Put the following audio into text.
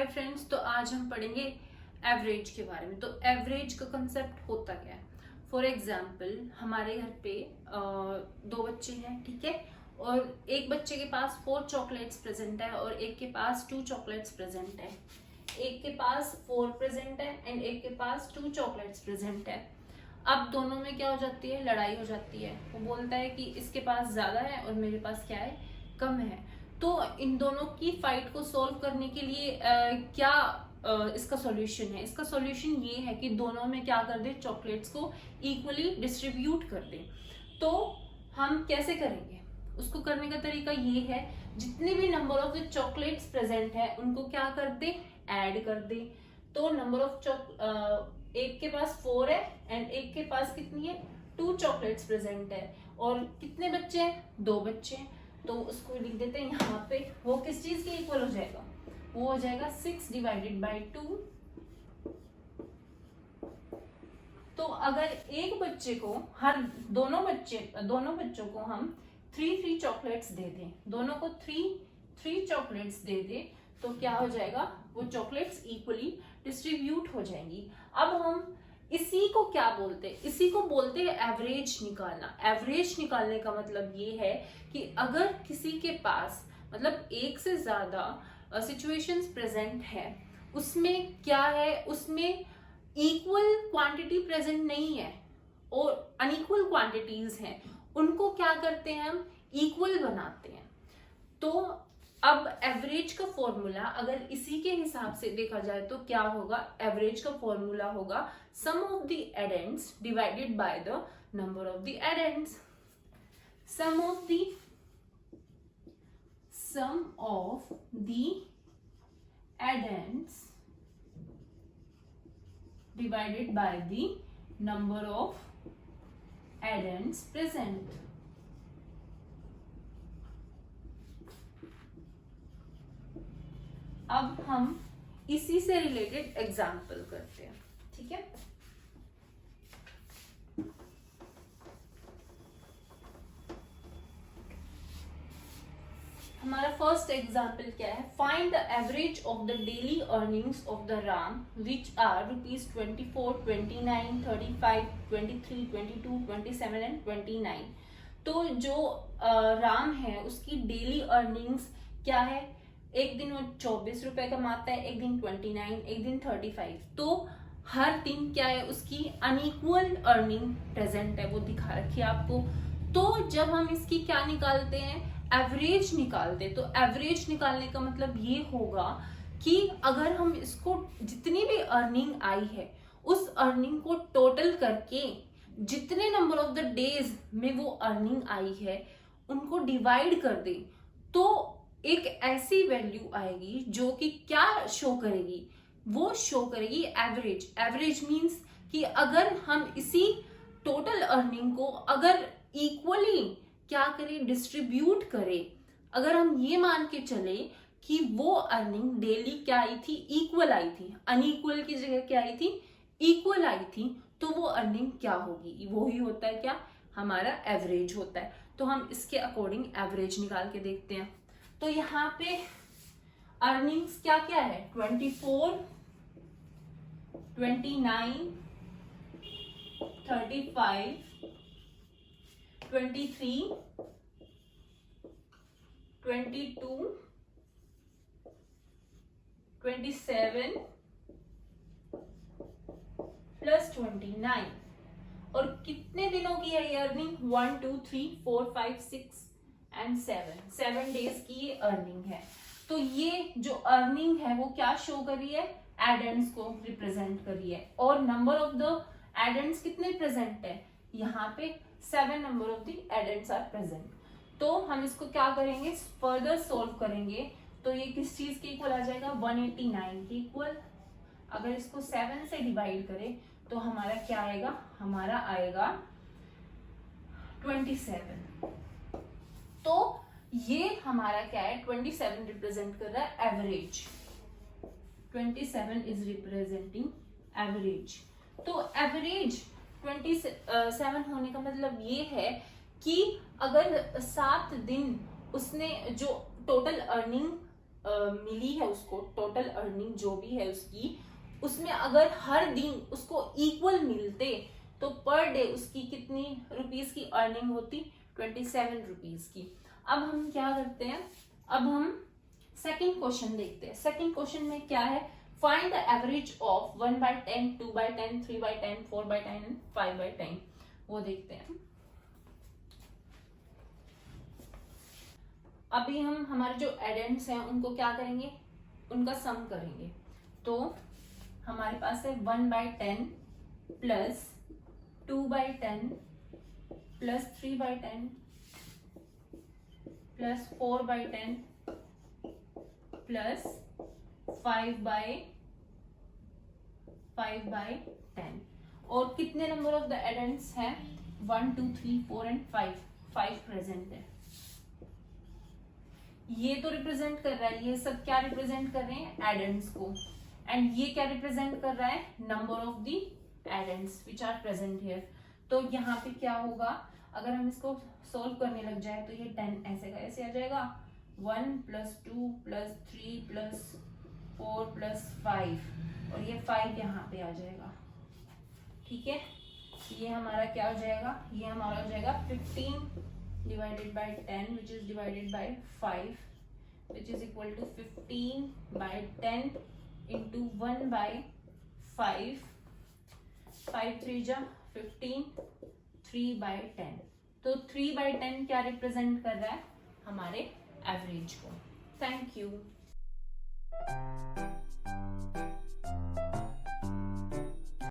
Friends, तो आज हम पढ़ेंगे एवरेज के बारे में। तो एवरेज का कंसेप्ट होता क्या है। फॉर एग्जाम्पल, हमारे घर पे दो बच्चे हैं, ठीक है, और एक बच्चे के पास 4 चॉकलेट्स प्रेजेंट है और एक के पास 2 चॉकलेट्स प्रेजेंट है। एक के पास 4 प्रेजेंट है एंड एक के पास 2 चॉकलेट्स प्रेजेंट है। अब दोनों में क्या हो जाती है, लड़ाई हो जाती है। वो बोलता है कि इसके पास ज्यादा है और मेरे पास क्या है, कम है। तो इन दोनों की फाइट को सॉल्व करने के लिए क्या इसका सॉल्यूशन है। इसका सॉल्यूशन ये है कि दोनों में क्या कर दे, चॉकलेट्स को इक्वली डिस्ट्रीब्यूट कर दे। तो हम कैसे करेंगे, उसको करने का तरीका ये है, जितने भी number of the chocolates present है उनको क्या कर दे, ऐड कर दे। तो नंबर ऑफ एक के पास 4 है एंड एक के पास कितनी है, 2 चॉकलेट्स प्रेजेंट है। और कितने बच्चे हैं, 2 बच्चे हैं। तो उसको लिख देते हैं यहाँ पे। वो किस चीज के इक्वल हो जाएगा, वो हो जाएगा 6 डिवाइडेड बाई 2। तो अगर एक बच्चे को दोनों बच्चों को हम 3 चॉकलेट्स दे दें, दोनों को 3 चॉकलेट्स दे दें, तो क्या हो जाएगा, वो चॉकलेट्स इक्वली डिस्ट्रीब्यूट हो जाएंगी। अब हम इसी को क्या बोलते हैं, इसी को बोलते हैं एवरेज निकालना। एवरेज निकालने का मतलब ये है कि अगर किसी के पास मतलब एक से ज्यादा सिचुएशंस प्रेजेंट है, उसमें क्या है, उसमें इक्वल क्वांटिटी प्रेजेंट नहीं है और अनइक्वल क्वांटिटीज हैं, उनको क्या करते हैं, हम इक्वल बनाते हैं। तो अब एवरेज का फॉर्मूला अगर इसी के हिसाब से देखा जाए तो क्या होगा, एवरेज का फॉर्मूला होगा sum of the addends divided by the number of the addends. Sum of the addends divided by the number of addends present. अब हम इसी से रिलेटेड एग्जाम्पल करते हैं, ठीक है। हमारा फर्स्ट एग्जाम्पल क्या है, find the average of the daily earnings of the Ram which are ₹24, 29, 35, 23, 22, 27 and 29। तो जो राम है उसकी डेली अर्निंग्स क्या है, एक दिन वो 24 रुपए कमाता है, एक दिन 29, एक दिन 35। तो हर दिन क्या है, उसकी अनइक्वल अर्निंग प्रेजेंट है, वो दिखा रखी है आपको। तो जब हम इसकी क्या निकालते हैं, एवरेज निकालते, तो एवरेज निकालने का मतलब ये होगा कि अगर हम इसको जितनी भी अर्निंग आई है उस अर्निंग को टोटल करके जितने नंबर ऑफ द डेज में वो अर्निंग आई है उनको डिवाइड कर दे, तो एक ऐसी वैल्यू आएगी जो कि क्या शो करेगी, वो शो करेगी एवरेज। एवरेज मीन्स कि अगर हम इसी टोटल अर्निंग को अगर इक्वली क्या करें, डिस्ट्रीब्यूट करें, अगर हम ये मान के चले कि वो अर्निंग डेली क्या आई थी, इक्वल आई थी, अनइक्वल की जगह क्या आई थी, इक्वल आई थी, तो वो अर्निंग क्या होगी, वो ही होता है क्या, हमारा एवरेज होता है। तो हम इसके अकॉर्डिंग एवरेज निकाल के देखते हैं। तो यहाँ पे अर्निंग्स क्या क्या है, 24, 29, 35, 23, 22, 27 प्लस 29। और कितने दिनों की है ये अर्निंग, 1, 2, 3, 4, 5, 6 एंड 7 डेज की ये अर्निंग है। तो ये जो अर्निंग है वो क्या शो कर रही है, एडेंड्स को रिप्रेजेंट कर रही है। और नंबर ऑफ द एडेंड्स कितने प्रेजेंट है, यहाँ पे 7 number of the addends are present. तो हम इसको क्या करेंगे, फर्दर सोल्व करेंगे। तो ये किस चीज के इक्वल आ जाएगा, 189 के इक्वल। अगर इसको 7 से डिवाइड करें तो हमारा क्या आएगा, हमारा आएगा 27। तो ये हमारा क्या है, 27 रिप्रेजेंट कर रहा है एवरेज। 27 is representing average. तो एवरेज 27 होने का मतलब ये है कि अगर 7 दिन उसने जो टोटल अर्निंग मिली है उसको, टोटल अर्निंग जो भी है उसकी, उसमें अगर हर दिन उसको इक्वल मिलते तो पर डे उसकी कितनी रुपीस की अर्निंग होती? 27 रुपीस की। अब हम क्या करते हैं, अब हम सेकंड क्वेश्चन देखते हैं। सेकंड क्वेश्चन में क्या है? Find the average of 1/10, 2/10, 3/10, 4/10 and 5/10। वो देखते हैं। अभी हम हमारे जो एडेंट्स हैं उनको क्या करेंगे? उनका सम करेंगे। तो हमारे पास है 1/10 प्लस 2/10 प्लस 3/10 प्लस 4/10 प्लस 5/10। और कितने नंबर ऑफ द एडेंट्स हैं? 1 2 3 4 एंड 5 प्रेजेंट है। ये तो रिप्रेजेंट कर रहा है, ये सब क्या रिप्रेजेंट कर रहे हैं? एडेंट्स को। एंड ये क्या रिप्रेजेंट कर रहा है? Number of the students which are present here. तो यहाँ पे क्या होगा? अगर हम इसको सोल्व करने लग जाए तो ये 10 ऐसे का ऐसे आ जाएगा। 1 प्लस 2 प्लस 3 प्लस 4 प्लस 5 और ये 5 यहाँ पे आ जाएगा। ठीक है, ये हमारा क्या हो जाएगा? ये हमारा हो जाएगा 15 divided by 10 which is divided by 5 which is equal to 15 by 10 into 1 by 5, 5 3 जा 15, 3 by 10। तो 3 by 10 क्या रिप्रेजेंट कर रहा है? हमारे एवरेज को। Thank you.